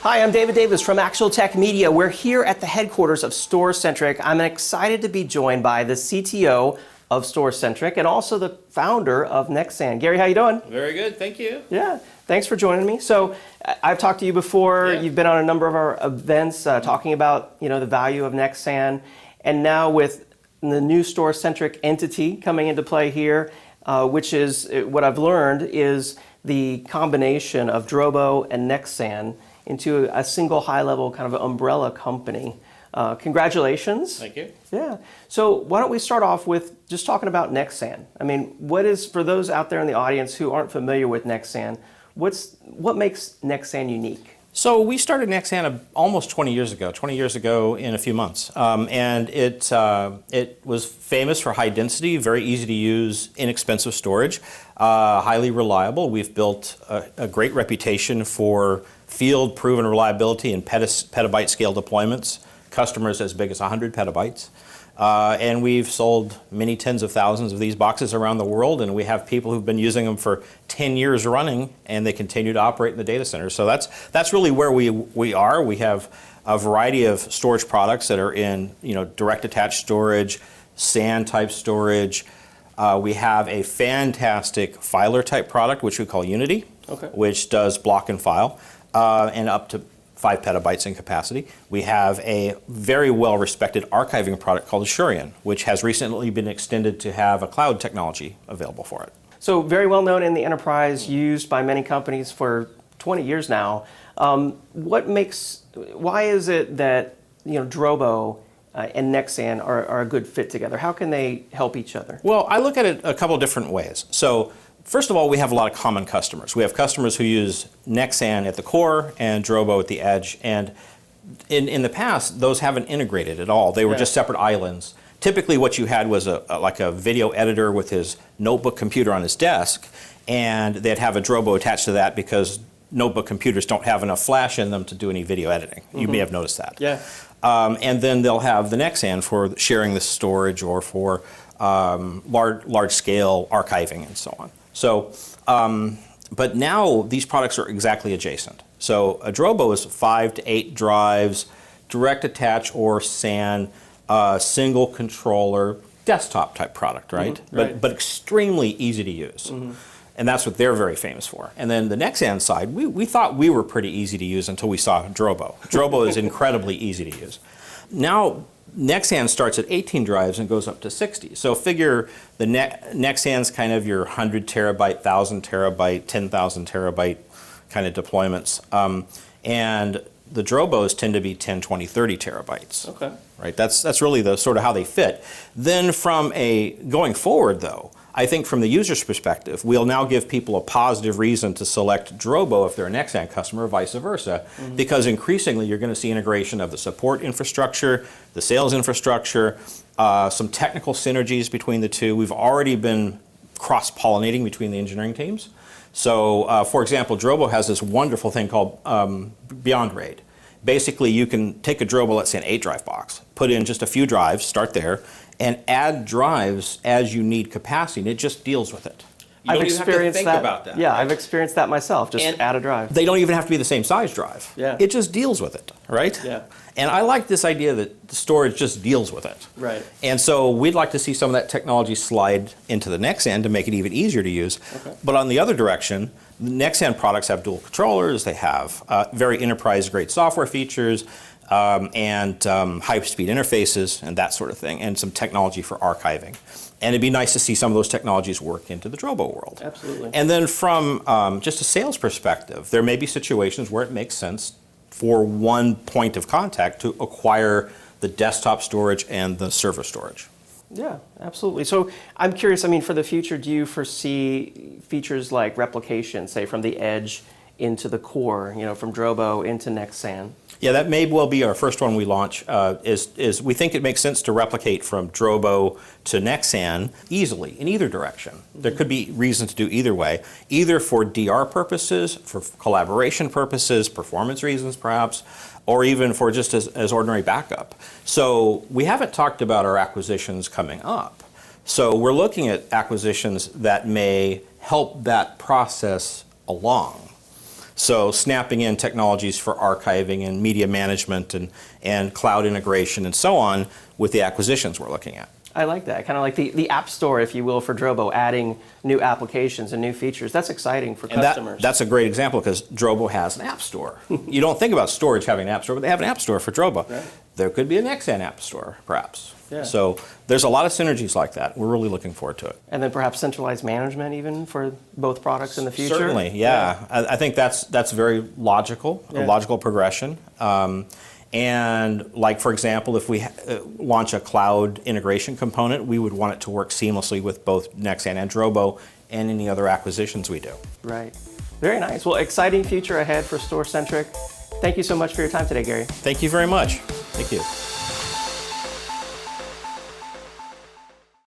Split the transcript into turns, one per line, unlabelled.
Hi, I'm David Davis from Actual Tech Media. We're here at the headquarters of StorCentric. I'm excited to be joined by the CTO of StorCentric and also the founder of Nexsan. Gary, how you doing?
Very good, thank you.
Yeah, thanks for joining me. So I've talked to you before.
Yeah.
You've been on a number of our events talking about the value of Nexsan, and now with the new StorCentric entity coming into play here, which is what I've learned is the combination of Drobo and Nexsan into a single high-level kind of umbrella company. Congratulations.
Thank you.
Yeah. So why don't we start off with just talking about Nexsan? I mean, what is, for those out there in the audience who aren't familiar with Nexsan, what makes Nexsan unique?
So we started Nexsan almost 20 years ago in a few months. And it was famous for high density, very easy to use, inexpensive storage, highly reliable. We've built a great reputation for field proven reliability and petabyte scale deployments, customers as big as 100 petabytes. And we've sold many tens of thousands of these boxes around the world, and we have people who've been using them for 10 years running, and they continue to operate in the data center. So that's really where we are. We have a variety of storage products that are in direct attached storage, SAN type storage. We have a fantastic filer type product, which we call Unity, which does block and file, and up to 5 petabytes in capacity. We have a very well-respected archiving product called Asurion, which has recently been extended to have a cloud technology available for it.
So very well known in the enterprise, used by many companies for 20 years now. Why is it that Drobo and Nexsan are a good fit together? How can they help each other?
Well, I look at it a couple different ways. So first of all, we have a lot of common customers. We have customers who use Nexsan at the core and Drobo at the edge. And in the past, those haven't integrated at all. They were just separate islands. Typically what you had was like a video editor with his notebook computer on his desk, and they'd have a Drobo attached to that because notebook computers don't have enough flash in them to do any video editing. You may have noticed that.
Yeah.
And then they'll have the Nexsan for sharing the storage or for large-scale archiving and so on. So, but now these products are exactly adjacent. So a Drobo is 5 to 8 drives, direct attach or SAN, single controller, desktop type product, right?
Right.
But extremely easy to use. And that's what they're very famous for. And then the Nexsan side, we thought we were pretty easy to use until we saw Drobo. Drobo is incredibly easy to use. Now, Nexsan starts at 18 drives and goes up to 60. So figure the Nexsan's kind of your 100 terabyte, 1,000 terabyte, 10,000 terabyte kind of deployments. And the Drobos tend to be 10, 20, 30 terabytes.
Okay.
Right? That's really the sort of how they fit. Then from going forward though, I think from the user's perspective, we'll now give people a positive reason to select Drobo if they're a Nexsan customer, vice versa, because increasingly you're going to see integration of the support infrastructure, the sales infrastructure, some technical synergies between the two. We've already been cross-pollinating between the engineering teams. So, for example, Drobo has this wonderful thing called Beyond RAID. Basically, you can take a Drobo, let's say an 8-drive box, put in just a few drives, start there, and add drives as you need capacity, and it just deals with it. You don't even have to think about that.
Yeah, I've experienced that myself, just add a drive.
They don't even have to be the same size drive.
Yeah.
It just deals with it, right?
Yeah.
And I like this idea that the storage just deals with it.
Right.
And so we'd like to see some of that technology slide into the Nexsan to make it even easier to use.
Okay.
But on the other direction, the Nexsan products have dual controllers, they have very enterprise-grade software features, and high-speed interfaces and that sort of thing, and some technology for archiving. And it'd be nice to see some of those technologies work into the Drobo world.
Absolutely.
And then from just a sales perspective, there may be situations where it makes sense for one point of contact to acquire the desktop storage and the server storage.
Yeah, absolutely. So I'm curious, I mean, for the future, do you foresee features like replication, say from the edge into the core, from Drobo into Nexsan?
Yeah, that may well be our first one we launch, is we think it makes sense to replicate from Drobo to Nexsan easily in either direction. There could be reason to do either way, either for DR purposes, for collaboration purposes, performance reasons perhaps, or even for just as ordinary backup. So we haven't talked about our acquisitions coming up, So we're looking at acquisitions that may help that process along. So snapping in technologies for archiving and media management and cloud integration and so on with the acquisitions we're looking at.
I like that. Kind of like the App Store, if you will, for Drobo, adding new applications and new features. That's exciting for customers.
That's a great example because Drobo has an app store. You don't think about storage having an app store, but they have an app store for Drobo.
Right.
There could be a Nexsan app store, perhaps.
Yeah.
So there's a lot of synergies like that. We're really looking forward to it.
And then perhaps centralized management even for both products in the future?
Certainly, yeah. I think that's very logical, a logical progression. And like, for example, if we launch a cloud integration component, we would want it to work seamlessly with both Nexsan and Drobo and any other acquisitions we do.
Right. Very nice. Well, exciting future ahead for StorCentric. Thank you so much for your time today, Gary.
Thank you very much. Thank you.